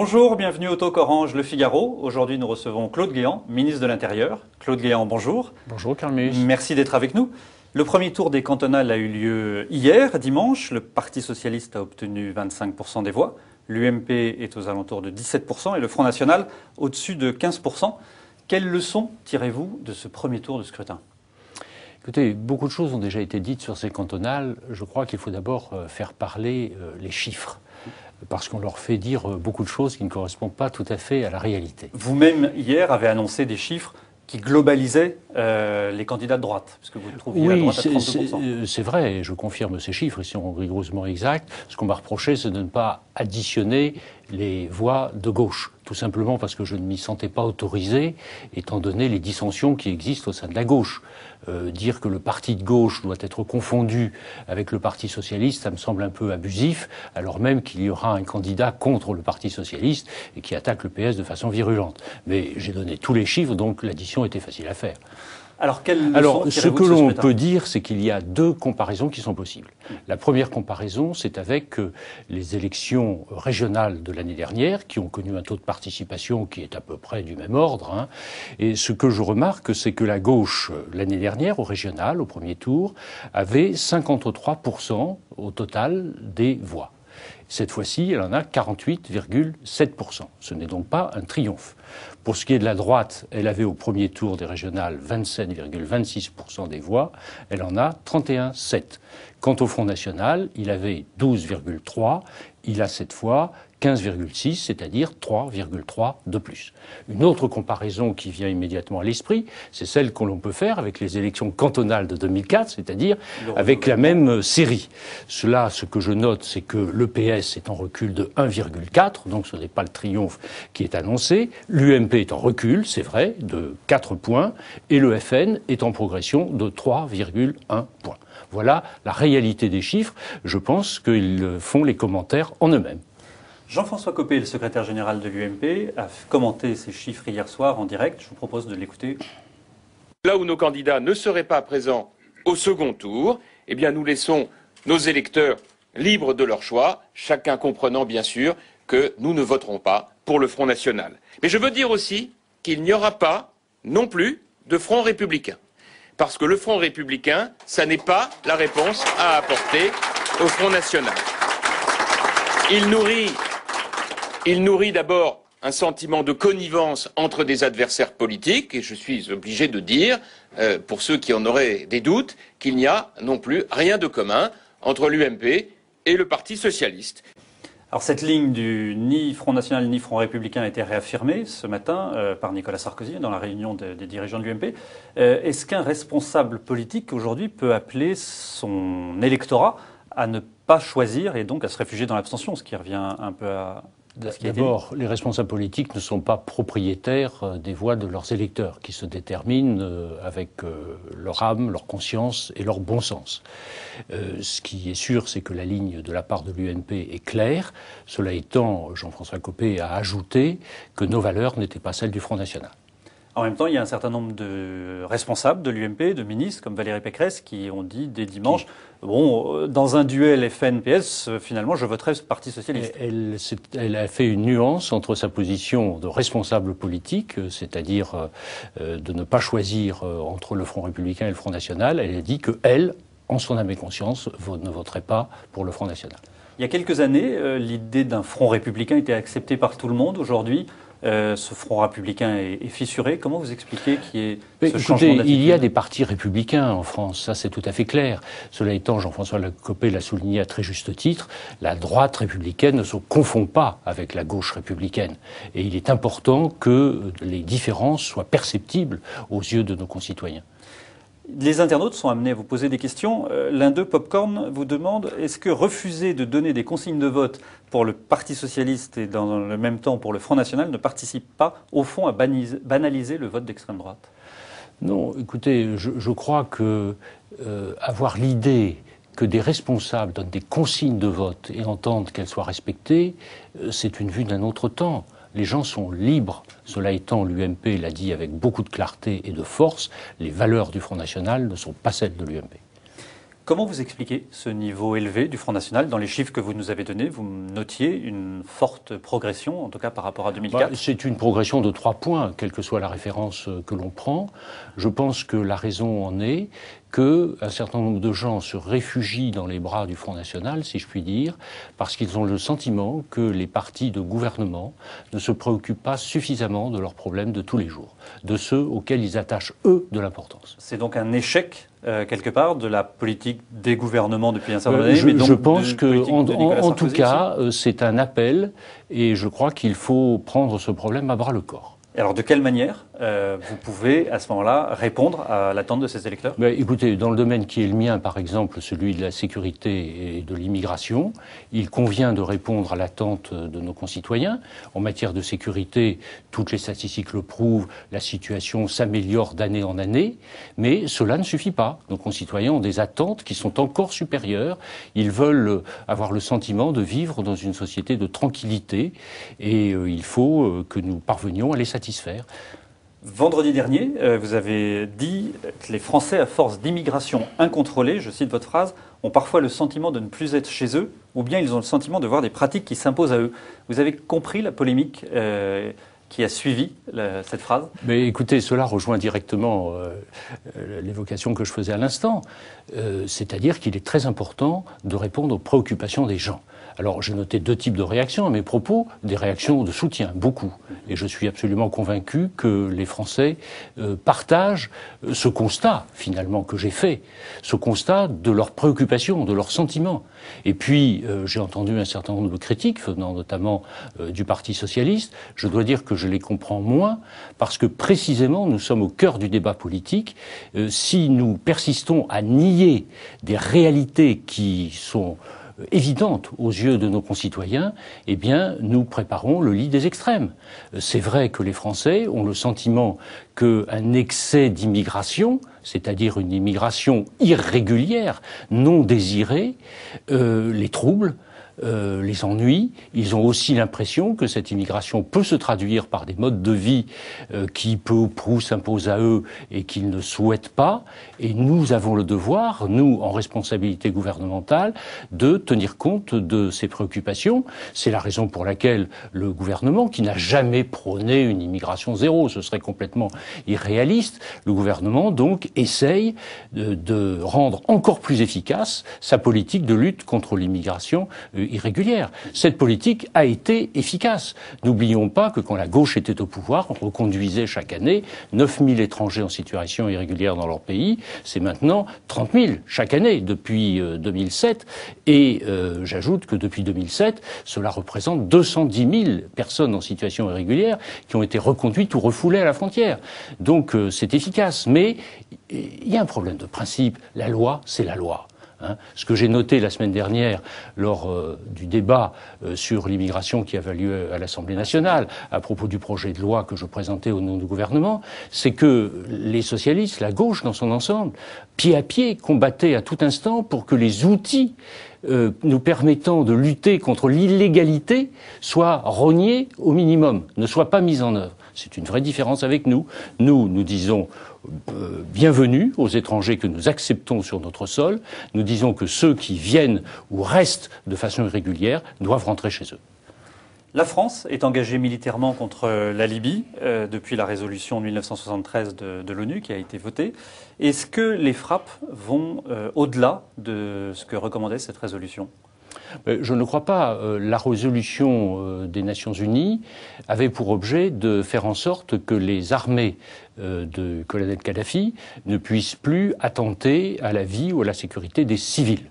Bonjour, bienvenue au Talk Orange Le Figaro. Aujourd'hui, nous recevons Claude Guéant, ministre de l'Intérieur. Claude Guéant, bonjour. Bonjour, Carl Meus. Merci d'être avec nous. Le premier tour des cantonales a eu lieu hier, dimanche. Le Parti socialiste a obtenu 25% des voix. L'UMP est aux alentours de 17% et le Front National au-dessus de 15%. Quelles leçons tirez-vous de ce premier tour de scrutin ? Écoutez, beaucoup de choses ont déjà été dites sur ces cantonales. Je crois qu'il faut d'abord faire parler les chiffres, parce qu'on leur fait dire beaucoup de choses qui ne correspondent pas tout à fait à la réalité. Vous-même, hier, avez annoncé des chiffres qui globalisaient les candidats de droite, parce que vous trouviez la droite à 32%. C'est vrai, je confirme ces chiffres, ils sont rigoureusement exacts. Ce qu'on m'a reproché, c'est de ne pas additionner les voix de gauche, tout simplement parce que je ne m'y sentais pas autorisé, étant donné les dissensions qui existent au sein de la gauche. Dire que le parti de gauche doit être confondu avec le parti socialiste, ça me semble un peu abusif, alors même qu'il y aura un candidat contre le parti socialiste et qui attaque le PS de façon virulente. Mais j'ai donné tous les chiffres, donc l'addition était facile à faire. Alors, ce que l'on peut dire, c'est qu'il y a deux comparaisons qui sont possibles. La première comparaison, c'est avec les élections régionales de l'année dernière, qui ont connu un taux de participation qui est à peu près du même ordre. Et ce que je remarque, c'est que la gauche, l'année dernière, au régional, au premier tour, avait 53% au total des voix. Cette fois-ci, elle en a 48,7%. Ce n'est donc pas un triomphe. Pour ce qui est de la droite, elle avait au premier tour des régionales 27,26% des voix. Elle en a 31,7%. Quant au Front National, il avait 12,3%. Il a cette fois 15,6, c'est-à-dire 3,3 de plus. Une autre comparaison qui vient immédiatement à l'esprit, c'est celle que l'on peut faire avec les élections cantonales de 2004, c'est-à-dire avec la même série. Ce que je note, c'est que le PS est en recul de 1,4, donc ce n'est pas le triomphe qui est annoncé. L'UMP est en recul, c'est vrai, de 4 points, et le FN est en progression de 3,1 points. Voilà la réalité des chiffres. Je pense qu'ils font les commentaires en eux-mêmes. Jean-François Copé, le secrétaire général de l'UMP, a commenté ces chiffres hier soir en direct. Je vous propose de l'écouter. Là où nos candidats ne seraient pas présents au second tour, eh bien nous laissons nos électeurs libres de leur choix, chacun comprenant bien sûr que nous ne voterons pas pour le Front National. Mais je veux dire aussi qu'il n'y aura pas non plus de Front républicain. Parce que le Front républicain, ça n'est pas la réponse à apporter au Front National. Il nourrit d'abord un sentiment de connivence entre des adversaires politiques, et je suis obligé de dire, pour ceux qui en auraient des doutes, qu'il n'y a non plus rien de commun entre l'UMP et le Parti socialiste. Alors cette ligne du ni Front National ni Front Républicain a été réaffirmée ce matin par Nicolas Sarkozy dans la réunion des dirigeants de l'UMP. Est-ce qu'un responsable politique aujourd'hui peut appeler son électorat à ne pas choisir et donc à se réfugier dans l'abstention, ce qui revient un peu à ce qui a été dit ? D'abord, les responsables politiques ne sont pas propriétaires des voix de leurs électeurs, qui se déterminent avec leur âme, leur conscience et leur bon sens. Ce qui est sûr, c'est que la ligne de la part de l'UMP est claire. Cela étant, Jean-François Copé a ajouté que nos valeurs n'étaient pas celles du Front National. En même temps, il y a un certain nombre de responsables de l'UMP, de ministres comme Valérie Pécresse, qui ont dit dès dimanche, bon, dans un duel FN-PS, finalement, je voterai ce Parti socialiste. Elle a fait une nuance entre sa position de responsable politique, c'est-à-dire de ne pas choisir entre le Front républicain et le Front national. Elle a dit qu'elle, en son âme et conscience, ne voterait pas pour le Front national. Il y a quelques années, l'idée d'un Front républicain était acceptée par tout le monde. Aujourd'hui, ce Front républicain est fissuré. Comment vous expliquez qu'il y ait ce changement d'attitude ? Il y a des partis républicains en France, ça c'est tout à fait clair. Cela étant, Jean-François Copé l'a souligné à très juste titre, la droite républicaine ne se confond pas avec la gauche républicaine. Et il est important que les différences soient perceptibles aux yeux de nos concitoyens. Les internautes sont amenés à vous poser des questions. L'un d'eux, Popcorn, vous demande, est-ce que refuser de donner des consignes de vote pour le Parti socialiste et dans le même temps pour le Front national ne participe pas, au fond, à banaliser le vote d'extrême droite ? Non, écoutez, je crois que avoir l'idée que des responsables donnent des consignes de vote et entendent qu'elles soient respectées, c'est une vue d'un autre temps. Les gens sont libres. Cela étant, l'UMP l'a dit avec beaucoup de clarté et de force, les valeurs du Front National ne sont pas celles de l'UMP. Comment vous expliquez ce niveau élevé du Front National? Dans les chiffres que vous nous avez donnés, vous notiez une forte progression, en tout cas par rapport à 2004. C'est une progression de 3 points, quelle que soit la référence que l'on prend. Je pense que la raison en est qu'un certain nombre de gens se réfugient dans les bras du Front National, si je puis dire, parce qu'ils ont le sentiment que les partis de gouvernement ne se préoccupent pas suffisamment de leurs problèmes de tous les jours, de ceux auxquels ils attachent, eux, de l'importance. C'est donc un échec, quelque part, de la politique des gouvernements depuis un certain nombre d'années. Je pense que, en tout cas, c'est un appel, et je crois qu'il faut prendre ce problème à bras-le-corps. Et alors, de quelle manière vous pouvez, à ce moment-là, répondre à l'attente de ces électeurs? Écoutez, dans le domaine qui est le mien, par exemple, celui de la sécurité et de l'immigration, il convient de répondre à l'attente de nos concitoyens. En matière de sécurité, toutes les statistiques le prouvent, la situation s'améliore d'année en année, mais cela ne suffit pas. Nos concitoyens ont des attentes qui sont encore supérieures. Ils veulent avoir le sentiment de vivre dans une société de tranquillité, et il faut que nous parvenions à les satisfaire. Vendredi dernier, vous avez dit que les Français, à force d'immigration incontrôlée, je cite votre phrase, ont parfois le sentiment de ne plus être chez eux, ou bien ils ont le sentiment de voir des pratiques qui s'imposent à eux. Vous avez compris la polémique qui a suivi cette phrase? Mais écoutez, cela rejoint directement l'évocation que je faisais à l'instant. C'est-à-dire qu'il est très important de répondre aux préoccupations des gens. Alors, j'ai noté 2 types de réactions à mes propos, des réactions de soutien, beaucoup. Et je suis absolument convaincu que les Français partagent ce constat, finalement, que j'ai fait, ce constat de leurs préoccupations, de leurs sentiments. Et puis, j'ai entendu un certain nombre de critiques, venant notamment du Parti socialiste. Je dois dire que je les comprends moins, parce que précisément, nous sommes au cœur du débat politique. Si nous persistons à nier des réalités qui sont évidente aux yeux de nos concitoyens, eh bien, nous préparons le lit des extrêmes. C'est vrai que les Français ont le sentiment qu'un excès d'immigration, c'est-à-dire une immigration irrégulière, non désirée, les trouble, les ennuis. Ils ont aussi l'impression que cette immigration peut se traduire par des modes de vie qui peu ou prou s'imposent à eux et qu'ils ne souhaitent pas. Et nous avons le devoir, nous, en responsabilité gouvernementale, de tenir compte de ces préoccupations. C'est la raison pour laquelle le gouvernement, qui n'a jamais prôné une immigration zéro, ce serait complètement irréaliste, le gouvernement, donc, essaye de rendre encore plus efficace sa politique de lutte contre l'immigration irrégulière. Cette politique a été efficace. N'oublions pas que quand la gauche était au pouvoir, on reconduisait chaque année 9 000 étrangers en situation irrégulière dans leur pays. C'est maintenant 30 000 chaque année depuis 2007. Et j'ajoute que depuis 2007, cela représente 210 000 personnes en situation irrégulière qui ont été reconduites ou refoulées à la frontière. Donc c'est efficace. Mais il y a un problème de principe. La loi, c'est la loi. Ce que j'ai noté la semaine dernière lors du débat sur l'immigration qui avait lieu à l'Assemblée nationale à propos du projet de loi que je présentais au nom du gouvernement, c'est que les socialistes, la gauche dans son ensemble, pied à pied, combattaient à tout instant pour que les outils nous permettant de lutter contre l'illégalité soient rognés au minimum, ne soient pas mis en œuvre. C'est une vraie différence avec nous. Nous disons bienvenue aux étrangers que nous acceptons sur notre sol. Nous disons que ceux qui viennent ou restent de façon irrégulière doivent rentrer chez eux. La France est engagée militairement contre la Libye depuis la résolution de 1973 de l'ONU qui a été votée. Est-ce que les frappes vont au-delà de ce que recommandait cette résolution ? Je ne crois pas. La résolution des Nations Unies avait pour objet de faire en sorte que les armées de colonel Kadhafi ne puissent plus attenter à la vie ou à la sécurité des civils.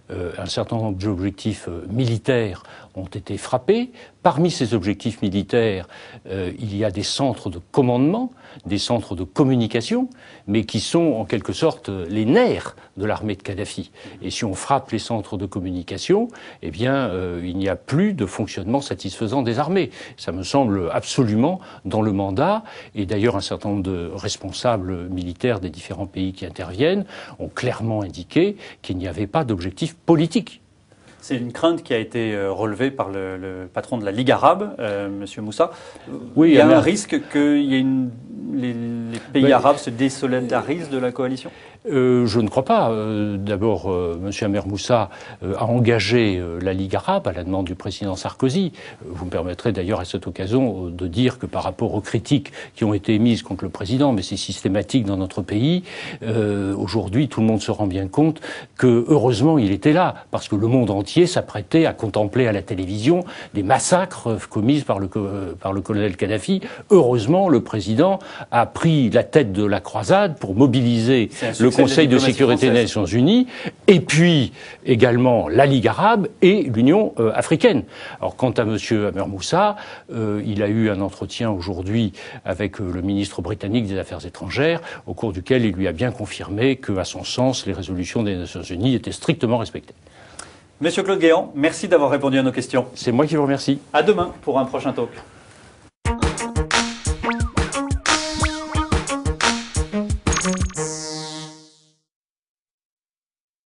Un certain nombre d'objectifs militaires ont été frappés. Parmi ces objectifs militaires, il y a des centres de commandement, des centres de communication, mais qui sont en quelque sorte les nerfs de l'armée de Kadhafi. Et si on frappe les centres de communication, eh bien, il n'y a plus de fonctionnement satisfaisant des armées. Ça me semble absolument dans le mandat. Et d'ailleurs, un certain nombre de responsables militaires des différents pays qui interviennent ont clairement indiqué qu'il n'y avait pas d'objectif politique. C'est une crainte qui a été relevée par le patron de la Ligue arabe, M. Moussa. Oui, il y a un risque que les pays arabes se désolidarisent de la coalition? Je ne crois pas. D'abord, M. Amer Moussa a engagé la Ligue arabe à la demande du président Sarkozy. Vous me permettrez d'ailleurs à cette occasion de dire que par rapport aux critiques qui ont été émises contre le président, mais c'est systématique dans notre pays, aujourd'hui tout le monde se rend bien compte que heureusement il était là, parce que le monde entier s'apprêtait à contempler à la télévision des massacres commis par le colonel Kadhafi. Heureusement, le président a pris la tête de la croisade pour mobiliser le Conseil de sécurité des Nations Unies, et puis également la Ligue arabe et l'Union africaine. Alors quant à M. Amer Moussa, il a eu un entretien aujourd'hui avec le ministre britannique des Affaires étrangères, au cours duquel il lui a bien confirmé qu'à son sens, les résolutions des Nations Unies étaient strictement respectées. Monsieur Claude Guéant, merci d'avoir répondu à nos questions. C'est moi qui vous remercie. À demain pour un prochain talk.